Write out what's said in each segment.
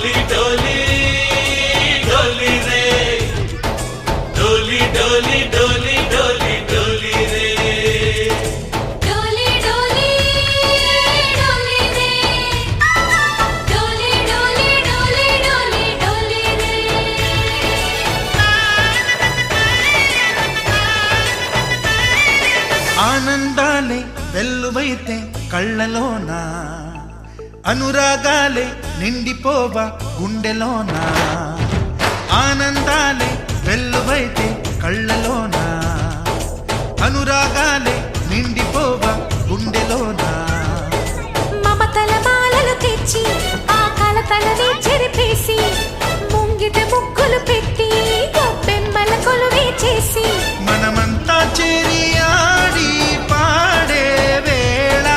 डोली डोली डोली रे डोली डोली डोली डोली डोली रे डोली डोली डोली रे डोली डोली डोली डोली डोली रे ఆనందాలే వెల్లువైతే కళ్ళలోనా అనురాగాలే నిండిపోవా గుండెలోనా ఆనందాలే వెల్లువైతే కళ్ళలోనా అనురాగాలే నిండిపోవా గుండెలోనా మమతల మాలలు తెచ్చి ఆ కలతలని చెరిపేసి ముంగిట ముగ్గులు పెట్టి గొప్పెమ్మల కొలువే చేసి మనమంతా చేరి ఆడి పాడే వేళ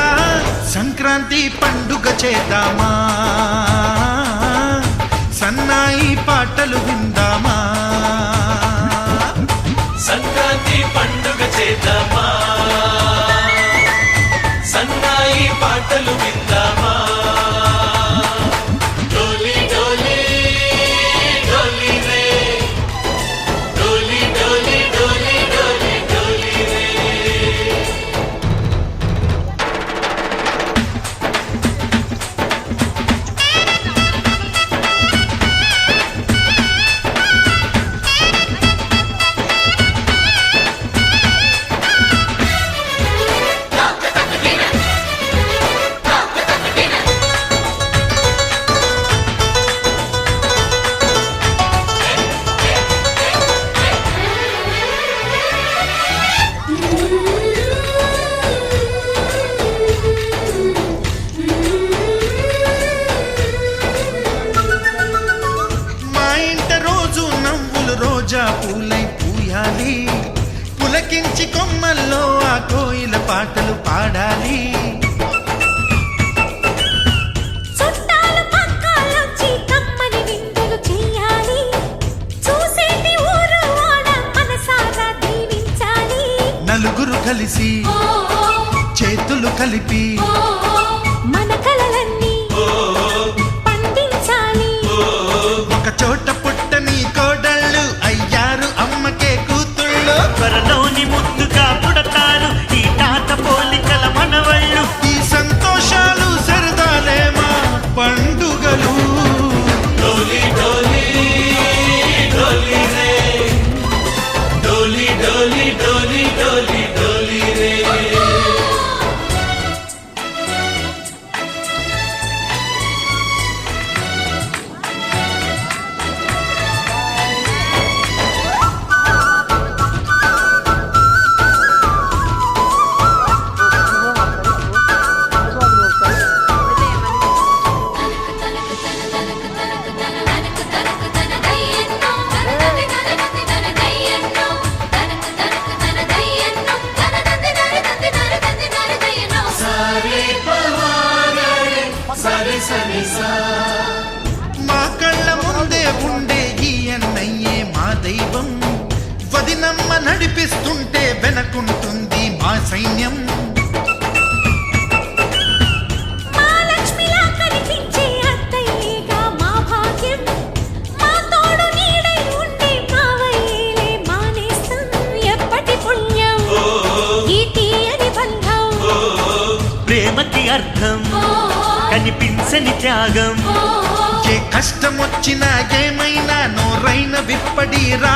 సంక్రాంతి పండుగ చేద్దామా సన్నాయి పాటలు విందామా సంక్రాంతి పండుగ చేద్దామా సన్నాయి పాటలు విందామా డోలి డోలి డోలి రే డోలి డోలి డోలి డోలి డోలి రే మా ఇంట రోజు నవ్వులు రోజా పూలై పూయాలి పులకించి కొమ్మల్లో ఆ కోయిల పాటలు పాడాలి చుట్టాలు పక్కాలొచ్చి కమ్మని విందులు చెయ్యాలి చూసేటి ఊరు వాడ మనసారా దీవించాలి నలుగురు కలిసి చేతులు కలిపి మన కలలన్నీ పండించాలి ఒక చోట పుట్టని కోడళ్ళు అయ్యారు అమ్మకే కూతుళ్ళు త్వరలోని ముద్దుగా పుడతారు ఈ తాత పోలికల మనవళ్ళు ఈ సంతోషాలు సరదాలే మా పండుగలు डोली डोली डोली रे डोली डोली डोली डोली डोली रे మా కళ్ళ ముందే ఉండే ఈ అన్నయ్యే మా దైవం వదినమ్మ నడిపిస్తుంటే వెనకుంటుంది మా సైన్యం మా లక్ష్మిలా కనిపించే అత్తయ్యేగా మా భాగ్యం మా తోడు నీడై ఉండే మావయ్యేలే మా నేస్తం ఎప్పటి పుణ్యం ఈ తీయని బంధం ప్రేమకి అర్థం కనిపించని త్యాగం ఏ కష్టం వచ్చినా ఏమైనా నోరైన విప్పడి రా